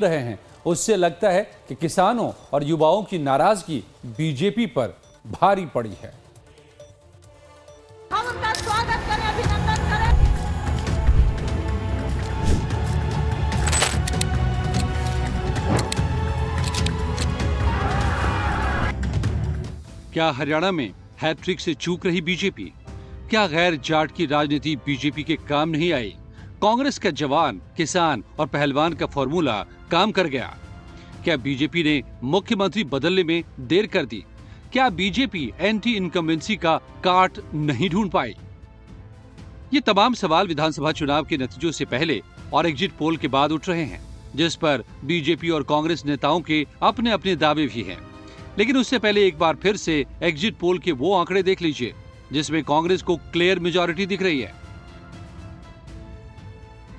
रहे हैं, उससे लगता है कि किसानों और युवाओं की नाराजगी बीजेपी पर भारी पड़ी है। हम उनका स्वागत करें, अभिनंदन करें। क्या हरियाणा में हैट्रिक से चूक रही बीजेपी? क्या गैर जाट की राजनीति बीजेपी के काम नहीं आई? कांग्रेस का जवान, किसान और पहलवान का फॉर्मूला काम कर गया? क्या बीजेपी ने मुख्यमंत्री बदलने में देर कर दी? क्या बीजेपी एंटी इनकम्बेंसी का काट नहीं ढूंढ पाई? ये तमाम सवाल विधानसभा चुनाव के नतीजों से पहले और एग्जिट पोल के बाद उठ रहे हैं, जिस पर बीजेपी और कांग्रेस नेताओं के अपने अपने दावे भी हैं। लेकिन उससे पहले एक बार फिर से एग्जिट पोल के वो आंकड़े देख लीजिए जिसमें कांग्रेस को क्लियर मेजॉरिटी दिख रही है।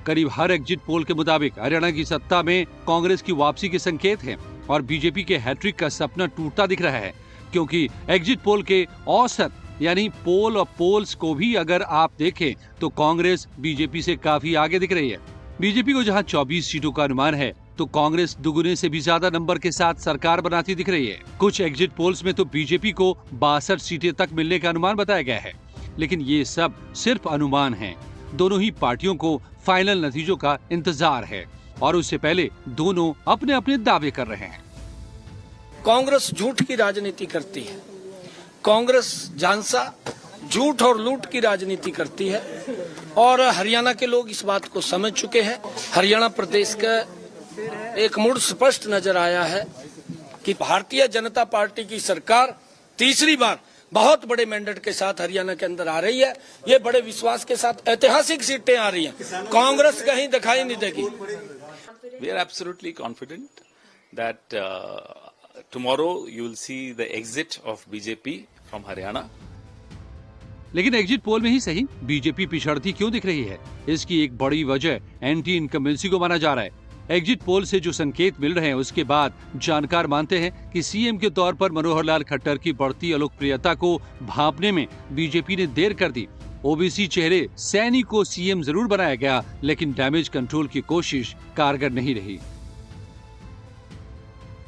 करीब हर एग्जिट पोल के मुताबिक हरियाणा की सत्ता में कांग्रेस की वापसी के संकेत हैं और बीजेपी के हैट्रिक का सपना टूटता दिख रहा है, क्योंकि एग्जिट पोल के औसत यानी पोल और पोल्स को भी अगर आप देखें तो कांग्रेस बीजेपी से काफी आगे दिख रही है। बीजेपी को जहां 24 सीटों का अनुमान है तो कांग्रेस दुगुने से भी ज्यादा नंबर के साथ सरकार बनाती दिख रही है। कुछ एग्जिट पोल्स में तो बीजेपी को 62 सीटें तक मिलने का अनुमान बताया गया है, लेकिन ये सब सिर्फ अनुमान हैं। दोनों ही पार्टियों को फाइनल नतीजों का इंतजार है और उससे पहले दोनों अपने अपने दावे कर रहे हैं। कांग्रेस झूठ की राजनीति करती है। कांग्रेस झांसा झूठ और लूट की राजनीति करती है और हरियाणा के लोग इस बात को समझ चुके हैं। हरियाणा प्रदेश का एक मूड स्पष्ट नजर आया है कि भारतीय जनता पार्टी की सरकार तीसरी बार बहुत बड़े मैंडेट के साथ हरियाणा के अंदर आ रही है। ये बड़े विश्वास के साथ ऐतिहासिक सीटें आ रही हैं। कांग्रेस कहीं दिखाई नहीं देगी। We are absolutely confident that tomorrow you will see the exit of BJP from Haryana. लेकिन एग्जिट पोल में ही सही बीजेपी पिछड़ती क्यों दिख रही है? इसकी एक बड़ी वजह एंटी इनकम्बेंसी को माना जा रहा है। एग्जिट पोल से जो संकेत मिल रहे हैं उसके बाद जानकार मानते हैं कि सीएम के तौर पर मनोहर लाल खट्टर की बढ़ती अलोकप्रियता को भांपने में बीजेपी ने देर कर दी। ओबीसी चेहरे सैनी को सीएम जरूर बनाया गया, लेकिन डैमेज कंट्रोल की कोशिश कारगर नहीं रही।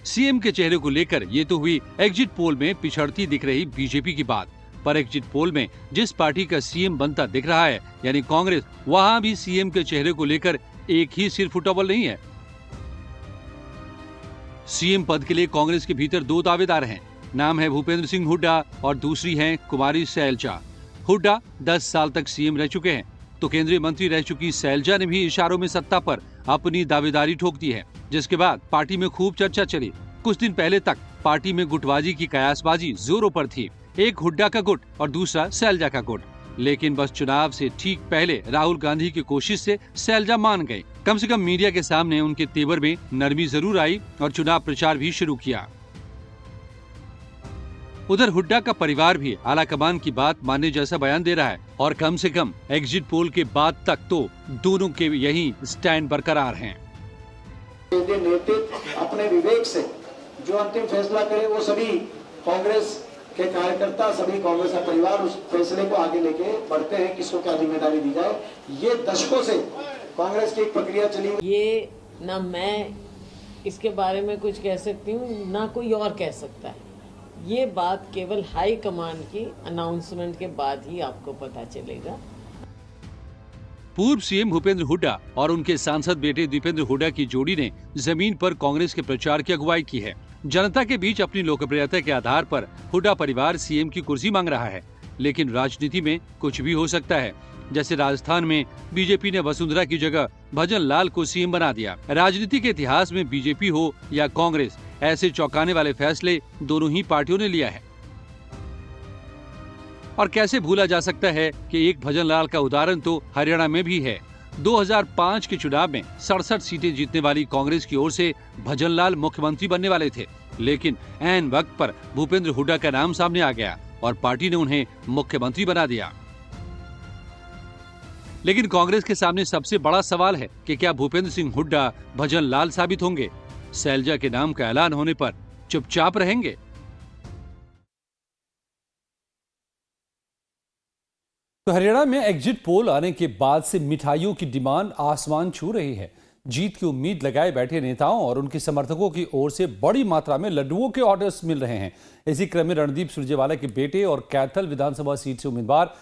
सीएम के चेहरे को लेकर ये तो हुई एग्जिट पोल में पिछड़ती दिख रही बीजेपी की बात, पर एग्जिट पोल में जिस पार्टी का सीएम बनता दिख रहा है यानी कांग्रेस, वहां भी सीएम के चेहरे को लेकर एक ही सिर फुटबॉल नहीं है। सीएम पद के लिए कांग्रेस के भीतर दो दावेदार हैं। नाम है भूपेंद्र सिंह हुड्डा और दूसरी हैं कुमारी सैलजा। हुड्डा 10 साल तक सीएम रह चुके हैं, तो केंद्रीय मंत्री रह चुकी सैलजा ने भी इशारों में सत्ता पर अपनी दावेदारी ठोक दी है, जिसके बाद पार्टी में खूब चर्चा चली। कुछ दिन पहले तक पार्टी में गुटबाजी की कयासबाजी जोरों पर थी, एक हुड्डा का गुट और दूसरा सैलजा का गुट। लेकिन बस चुनाव से ठीक पहले राहुल गांधी की कोशिश से सैलजा मान गए। कम से कम मीडिया के सामने उनके तेवर में नरमी जरूर आई और चुनाव प्रचार भी शुरू किया। उधर हुड्डा का परिवार भी आलाकमान की बात मानने जैसा बयान दे रहा है और कम से कम एग्जिट पोल के बाद तक तो दोनों के यही स्टैंड बरकरार हैं। नेतृत्व अपने विवेक से जो अंतिम फैसला करे वो सभी कांग्रेस के कार्यकर्ता, सभी कांग्रेस का परिवार उस फैसले को आगे लेके बढ़ते हैं, किसको क्या जिम्मेदारी दी जाए। ये दशकों से कांग्रेस की एक प्रक्रिया चली। ये ना मैं इसके बारे में कुछ कह सकती हूँ ना कोई और कह सकता है। ये बात केवल हाई कमान की अनाउंसमेंट के बाद ही आपको पता चलेगा। पूर्व सीएम भूपेंद्र हुड्डा और उनके सांसद बेटे दीपेंद्र हुड्डा की जोड़ी ने जमीन पर कांग्रेस के प्रचार की अगुवाई की है। जनता के बीच अपनी लोकप्रियता के आधार पर हुड्डा परिवार सीएम की कुर्सी मांग रहा है, लेकिन राजनीति में कुछ भी हो सकता है। जैसे राजस्थान में बीजेपी ने वसुंधरा की जगह भजन लाल को सीएम बना दिया। राजनीति के इतिहास में बीजेपी हो या कांग्रेस, ऐसे चौंकाने वाले फैसले दोनों ही पार्टियों ने लिया है। और कैसे भूला जा सकता है कि एक भजन लाल का उदाहरण तो हरियाणा में भी है। 2005 के चुनाव में 67 सीटें जीतने वाली कांग्रेस की ओर से भजन लाल मुख्यमंत्री बनने वाले थे, लेकिन ऐन वक्त पर भूपेंद्र हुड्डा का नाम सामने आ गया और पार्टी ने उन्हें मुख्यमंत्री बना दिया। लेकिन कांग्रेस के सामने सबसे बड़ा सवाल है कि क्या भूपेंद्र सिंह हुड्डा भजन लाल साबित होंगे? सैलजा के नाम का ऐलान होने पर चुपचाप रहेंगे? तो हरियाणा में एग्जिट पोल आने के बाद से मिठाइयों की डिमांड आसमान छू रही है। जीत की उम्मीद लगाए बैठे नेताओं और उनके समर्थकों की ओर से बड़ी मात्रा में लड्डुओं के ऑर्डर्स मिल रहे हैं। इसी क्रम में रणदीप सुरजेवाला के बेटे और कैथल विधानसभा सीट से उम्मीदवार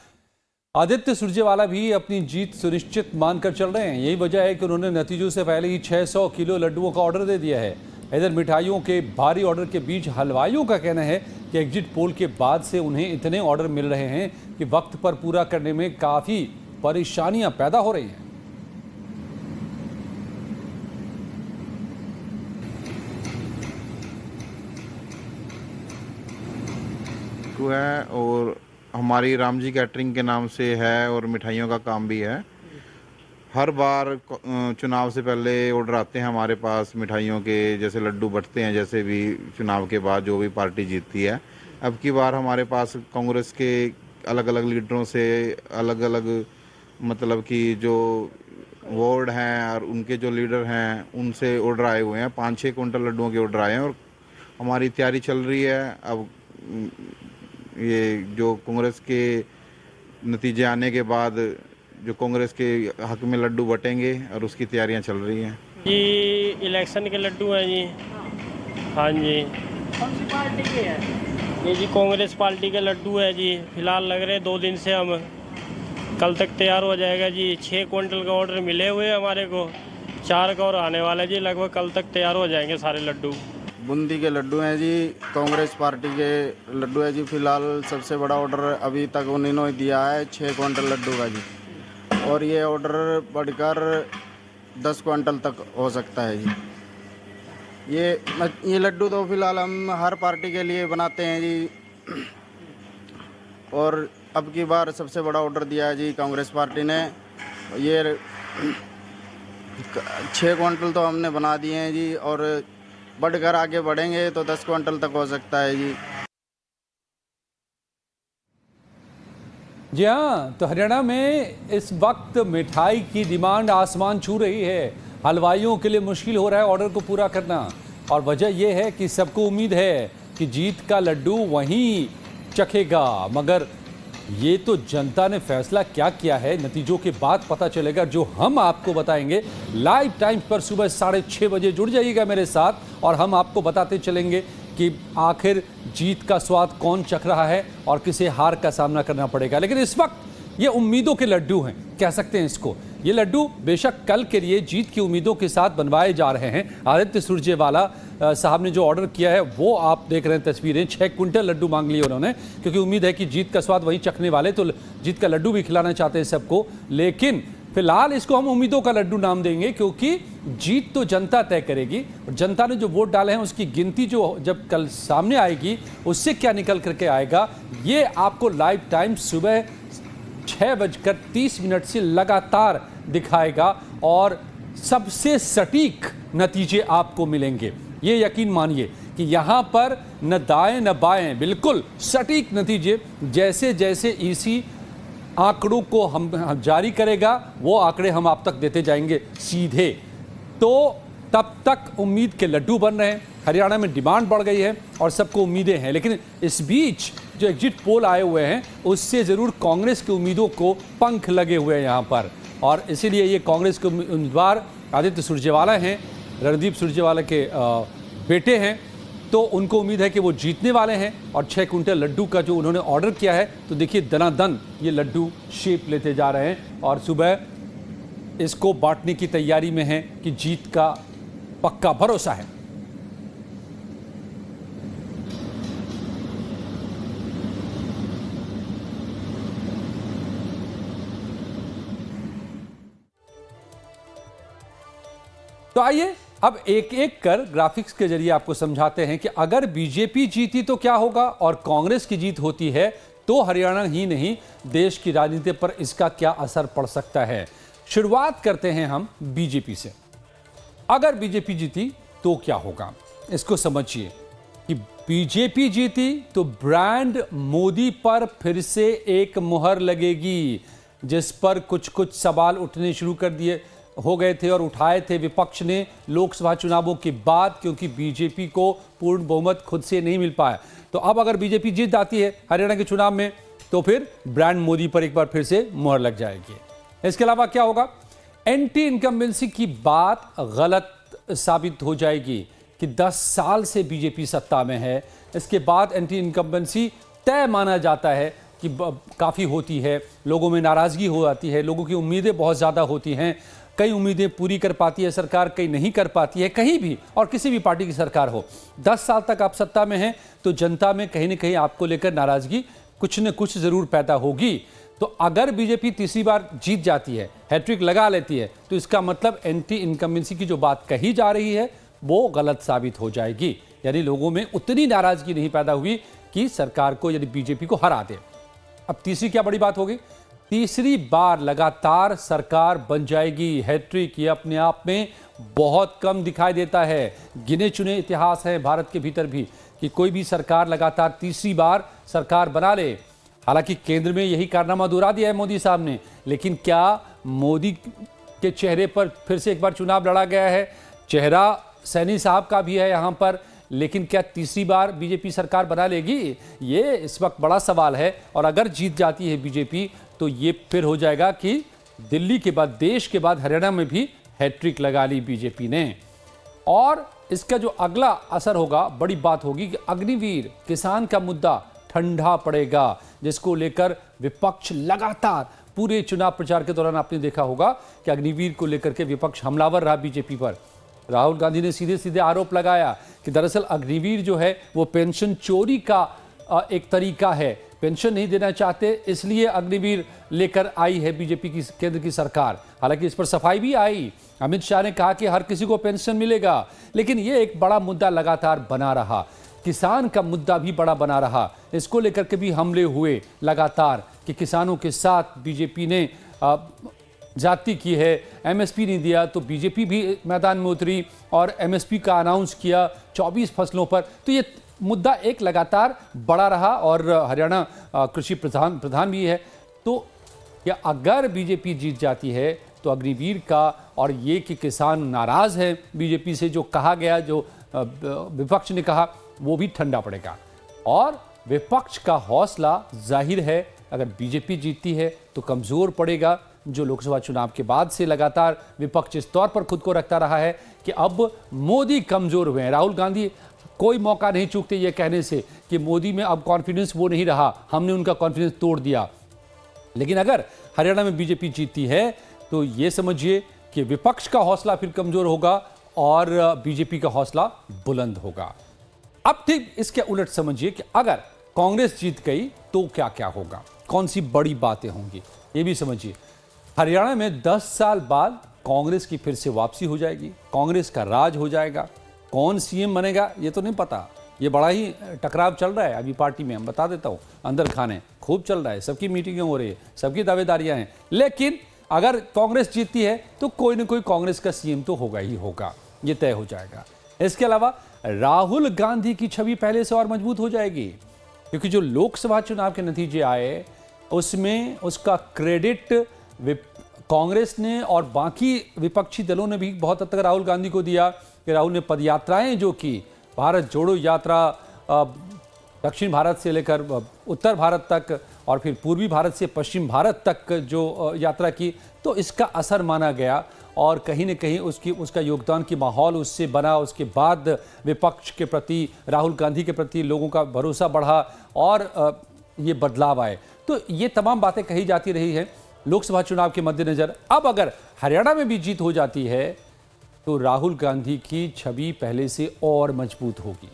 आदित्य सुरजेवाला भी अपनी जीत सुनिश्चित मानकर चल रहे हैं। यही वजह है कि उन्होंने नतीजों से पहले ही 600 किलो लड्डुओं का ऑर्डर दे दिया है। इधर मिठाइयों के भारी ऑर्डर के बीच हलवाइयों का कहना है कि एग्जिट पोल के बाद से उन्हें इतने ऑर्डर मिल रहे हैं कि वक्त पर पूरा करने में काफ़ी परेशानियां पैदा हो रही हैं। है और हमारी राम जी कैटरिंग के नाम से है और मिठाइयों का काम भी है। हर बार चुनाव से पहले ऑर्डर आते हैं हमारे पास मिठाइयों के, जैसे लड्डू बंटते हैं जैसे भी चुनाव के बाद जो भी पार्टी जीतती है। अब की बार हमारे पास कांग्रेस के अलग अलग लीडरों से अलग अलग मतलब कि जो वार्ड हैं और उनके जो लीडर हैं उनसे ऑर्डर आए हुए हैं। 5-6 कुंटल लड्डुओं के ऑर्डर आए हैं और हमारी तैयारी चल रही है। अब ये जो कांग्रेस के नतीजे आने के बाद जो कांग्रेस के हक में लड्डू बटेंगे और उसकी तैयारियां चल रही हैं। जी इलेक्शन के लड्डू हैं जी। हाँ जी। कौन सी पार्टी के हैं? ये जी कांग्रेस पार्टी के लड्डू है जी। फिलहाल लग रहे 2 दिन से, हम कल तक तैयार हो जाएगा जी। 6 क्विंटल का ऑर्डर मिले हुए हैं हमारे को, 4 का और आने वाला जी। लगभग कल तक तैयार हो जाएंगे सारे लड्डू। बूंदी के लड्डू हैं जी, कांग्रेस पार्टी के लड्डू है जी। फिलहाल सबसे बड़ा ऑर्डर अभी तक उन्होंने दिया है 6 क्विंटल लड्डू का जी, और ये ऑर्डर बढ़कर 10 क्विंटल तक हो सकता है जी। ये लड्डू तो फिलहाल हम हर पार्टी के लिए बनाते हैं जी, और अब की बार सबसे बड़ा ऑर्डर दिया है जी कांग्रेस पार्टी ने। ये 6 क्विंटल तो हमने बना दिए हैं जी, और बढ़कर आगे बढ़ेंगे तो 10 क्विंटल तक हो सकता है जी। जी हाँ, तो हरियाणा में इस वक्त मिठाई की डिमांड आसमान छू रही है। हलवाइयों के लिए मुश्किल हो रहा है ऑर्डर को पूरा करना, और वजह यह है कि सबको उम्मीद है कि जीत का लड्डू वहीं चखेगा। मगर ये तो जनता ने फैसला क्या किया है, नतीजों के बाद पता चलेगा, जो हम आपको बताएंगे लाइव टाइम पर। सुबह 6:30 बजे जुड़ जाइएगा मेरे साथ और हम आपको बताते चलेंगे कि आखिर जीत का स्वाद कौन चख रहा है और किसे हार का सामना करना पड़ेगा। लेकिन इस वक्त ये उम्मीदों के लड्डू हैं, कह सकते हैं इसको। ये लड्डू बेशक कल के लिए जीत की उम्मीदों के साथ बनवाए जा रहे हैं। आदित्य सुरजेवाला साहब ने जो ऑर्डर किया है वो आप देख रहे हैं तस्वीरें। 6 क्विंटल लड्डू मांग लिए उन्होंने, क्योंकि उम्मीद है कि जीत का स्वाद वहीं चखने वाले, तो जीत का लड्डू भी खिलाना चाहते हैं सबको। लेकिन फिलहाल इसको हम उम्मीदों का लड्डू नाम देंगे, क्योंकि जीत तो जनता तय करेगी, और जनता ने जो वोट डाले हैं उसकी गिनती जो जब कल सामने आएगी उससे क्या निकल करके आएगा, ये आपको लाइव टाइम सुबह 6:30 से लगातार दिखाएगा, और सबसे सटीक नतीजे आपको मिलेंगे। ये यकीन मानिए कि यहाँ पर न दाएं न बाएं, बिल्कुल सटीक नतीजे। जैसे जैसे ईसी आंकड़ों को हम जारी करेगा वो आंकड़े हम आप तक देते जाएंगे सीधे। तो तब तक उम्मीद के लड्डू बन रहे हैं। हरियाणा में डिमांड बढ़ गई है और सबको उम्मीदें हैं, लेकिन इस बीच जो एग्जिट पोल आए हुए हैं उससे ज़रूर कांग्रेस की उम्मीदों को पंख लगे हुए हैं यहाँ पर, और इसीलिए ये कांग्रेस के उम्मीदवार आदित्य सुरजेवाला हैं, रणदीप सुरजेवाला के बेटे हैं, तो उनको उम्मीद है कि वो जीतने वाले हैं। और 6 क्विंटल लड्डू का जो उन्होंने ऑर्डर किया है, तो देखिए दनादन ये लड्डू शेप लेते जा रहे हैं, और सुबह इसको बांटने की तैयारी में है कि जीत का पक्का भरोसा है। तो आइए अब एक एक कर ग्राफिक्स के जरिए आपको समझाते हैं कि अगर बीजेपी जीती तो क्या होगा, और कांग्रेस की जीत होती है तो हरियाणा ही नहीं देश की राजनीति पर इसका क्या असर पड़ सकता है। शुरुआत करते हैं हम बीजेपी से। अगर बीजेपी जीती तो क्या होगा, इसको समझिए कि बीजेपी जीती तो ब्रांड मोदी पर फिर से एक मुहर लगेगी, जिस पर कुछ कुछ सवाल उठने शुरू कर दिए हो गए थे और उठाए थे विपक्ष ने लोकसभा चुनावों के बाद, क्योंकि बीजेपी को पूर्ण बहुमत खुद से नहीं मिल पाया। तो अब अगर बीजेपी जीत जाती है हरियाणा के चुनाव में, तो फिर ब्रांड मोदी पर एक बार फिर से मुहर लग जाएगी। इसके अलावा क्या होगा, एंटी इनकम्बेंसी की बात गलत साबित हो जाएगी कि 10 साल से बीजेपी सत्ता में है, इसके बाद एंटी इनकम्बेंसी तय माना जाता है कि काफ़ी होती है, लोगों में नाराज़गी हो जाती है, लोगों की उम्मीदें बहुत ज़्यादा होती हैं, कई उम्मीदें पूरी कर पाती है सरकार, कई नहीं कर पाती है, कहीं भी और किसी भी पार्टी की सरकार हो। 10 साल तक आप सत्ता में हैं तो जनता में कहीं ना कहीं आपको लेकर नाराज़गी कुछ न कुछ ज़रूर पैदा होगी। तो अगर बीजेपी तीसरी बार जीत जाती है, हैट्रिक लगा लेती है, तो इसका मतलब एंटी इनकम्बेंसी की जो बात कही जा रही है वो गलत साबित हो जाएगी, यानी लोगों में उतनी नाराज़गी नहीं पैदा हुई कि सरकार को यानी बीजेपी को हरा दे। अब तीसरी क्या बड़ी बात होगी, तीसरी बार लगातार सरकार बन जाएगी। हैट्रिक ये अपने आप में बहुत कम दिखाई देता है, गिने चुने इतिहास है भारत के भीतर भी कि कोई भी सरकार लगातार तीसरी बार सरकार बना ले। हालांकि केंद्र में यही कारनामा दोहरा दिया है मोदी साहब ने, लेकिन क्या मोदी के चेहरे पर फिर से एक बार चुनाव लड़ा गया है? चेहरा सैनी साहब का भी है यहाँ पर, लेकिन क्या तीसरी बार बीजेपी सरकार बना लेगी? ये इस वक्त बड़ा सवाल है। और अगर जीत जाती है बीजेपी तो ये फिर हो जाएगा कि दिल्ली के बाद, देश के बाद हरियाणा में भी हैट्रिक लगा ली बीजेपी ने। और इसका जो अगला असर होगा, बड़ी बात होगी कि अग्निवीर किसान का मुद्दा ठंडा पड़ेगा, जिसको लेकर विपक्ष लगातार पूरे चुनाव प्रचार के दौरान आपने देखा होगा कि अग्निवीर को लेकर के विपक्ष हमलावर रहा बीजेपी पर। राहुल गांधी ने सीधे सीधे आरोप लगाया कि दरअसल अग्निवीर जो है वो पेंशन चोरी का एक तरीका है, पेंशन नहीं देना चाहते इसलिए अग्निवीर लेकर आई है बीजेपी की केंद्र की सरकार। हालांकि इस पर सफाई भी आई, अमित शाह ने कहा कि हर किसी को पेंशन मिलेगा, लेकिन ये एक बड़ा मुद्दा लगातार बना रहा। किसान का मुद्दा भी बड़ा बना रहा, इसको लेकर के भी हमले हुए लगातार कि किसानों के साथ बीजेपी ने जाति की है, एमएसपी नहीं दिया तो बीजेपी भी मैदान में उतरी और एमएसपी का अनाउंस किया 24 फसलों पर। तो ये मुद्दा एक लगातार बड़ा रहा और हरियाणा कृषि प्रधान भी है। तो क्या अगर बीजेपी जीत जाती है तो अग्निवीर का और ये कि किसान नाराज़ है बीजेपी से, जो कहा गया, जो विपक्ष ने कहा, वो भी ठंडा पड़ेगा। और विपक्ष का हौसला जाहिर है अगर बीजेपी जीतती है तो कमज़ोर पड़ेगा, जो लोकसभा चुनाव के बाद से लगातार विपक्ष इस तौर पर खुद को रखता रहा है कि अब मोदी कमज़ोर हुए हैं। राहुल गांधी कोई मौका नहीं चूकते ये कहने से कि मोदी में अब कॉन्फिडेंस वो नहीं रहा, हमने उनका कॉन्फिडेंस तोड़ दिया। लेकिन अगर हरियाणा में बीजेपी जीतती है तो ये समझिए कि विपक्ष का हौसला फिर कमज़ोर होगा और बीजेपी का हौसला बुलंद होगा। अब ठीक इसके उलट समझिए कि अगर कांग्रेस जीत गई तो क्या क्या होगा, कौन सी बड़ी बातें होंगी, ये भी समझिए। हरियाणा में 10 साल बाद कांग्रेस की फिर से वापसी हो जाएगी, कांग्रेस का राज हो जाएगा। कौन सीएम बनेगा ये तो नहीं पता, ये बड़ा ही टकराव चल रहा है अभी पार्टी में, हम बता देता हूँ, अंदर खाने खूब चल रहा है, सबकी मीटिंगें हो रही है, सबकी दावेदारियां हैं। लेकिन अगर कांग्रेस जीतती है तो कोई ना कोई कांग्रेस का सीएम तो होगा ही होगा, ये तय हो जाएगा। इसके अलावा राहुल गांधी की छवि पहले से और मजबूत हो जाएगी, क्योंकि जो लोकसभा चुनाव के नतीजे आए उसमें उसका क्रेडिट कांग्रेस ने और बाकी विपक्षी दलों ने भी बहुत हद तक राहुल गांधी को दिया कि राहुल ने पदयात्राएं जो की, भारत जोड़ो यात्रा दक्षिण भारत से लेकर उत्तर भारत तक और फिर पूर्वी भारत से पश्चिम भारत तक जो यात्रा की, तो इसका असर माना गया और कहीं न कहीं उसका योगदान की माहौल उससे बना। उसके बाद विपक्ष के प्रति, राहुल गांधी के प्रति लोगों का भरोसा बढ़ा और ये बदलाव आए। तो ये तमाम बातें कही जाती रही हैं लोकसभा चुनाव के मद्देनज़र। अब अगर हरियाणा में भी जीत हो जाती है तो राहुल गांधी की छवि पहले से और मजबूत होगी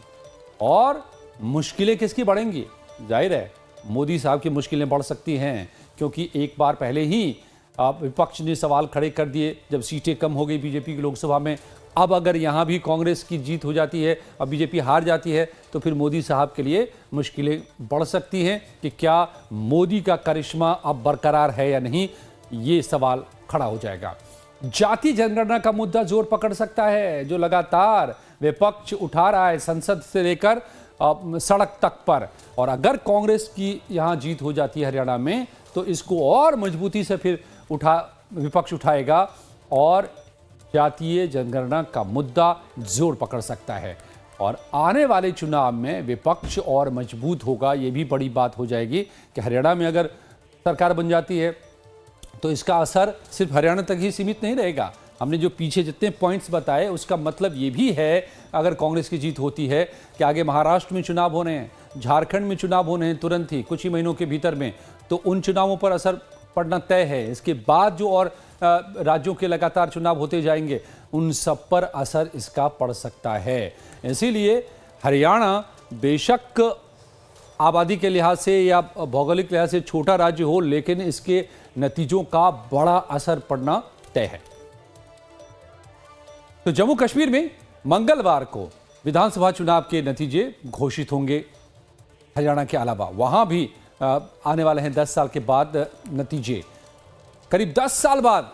और मुश्किलें किसकी बढ़ेंगी? जाहिर है मोदी साहब की मुश्किलें बढ़ सकती हैं, क्योंकि एक बार पहले ही विपक्ष ने सवाल खड़े कर दिए जब सीटें कम हो गई बीजेपी की लोकसभा में। अब अगर यहाँ भी कांग्रेस की जीत हो जाती है और बीजेपी हार जाती है तो फिर मोदी साहब के लिए मुश्किलें बढ़ सकती हैं कि क्या मोदी का करिश्मा अब बरकरार है या नहीं, ये सवाल खड़ा हो जाएगा। जाति जनगणना का मुद्दा जोर पकड़ सकता है, जो लगातार विपक्ष उठा रहा है संसद से लेकर सड़क तक पर। और अगर कांग्रेस की यहाँ जीत हो जाती है हरियाणा में तो इसको और मजबूती से फिर विपक्ष उठाएगा और जातीय जनगणना का मुद्दा जोर पकड़ सकता है और आने वाले चुनाव में विपक्ष और मजबूत होगा। ये भी बड़ी बात हो जाएगी कि हरियाणा में अगर सरकार बन जाती है तो इसका असर सिर्फ हरियाणा तक ही सीमित नहीं रहेगा। हमने जो पीछे जितने पॉइंट्स बताए उसका मतलब ये भी है, अगर कांग्रेस की जीत होती है, कि आगे महाराष्ट्र में चुनाव होने हैं, झारखंड में चुनाव होने हैं तुरंत ही कुछ ही महीनों के भीतर में, तो उन चुनावों पर असर पड़ना तय है। इसके बाद जो और राज्यों के लगातार चुनाव होते जाएंगे उन सब पर असर इसका पड़ सकता है। इसीलिए हरियाणा बेशक आबादी के लिहाज से या भौगोलिक लिहाज से छोटा राज्य हो, लेकिन इसके नतीजों का बड़ा असर पड़ना तय है। तो जम्मू कश्मीर में मंगलवार को विधानसभा चुनाव के नतीजे घोषित होंगे। हरियाणा के अलावा वहां भी आने वाले हैं 10 साल के बाद नतीजे। करीब 10 साल बाद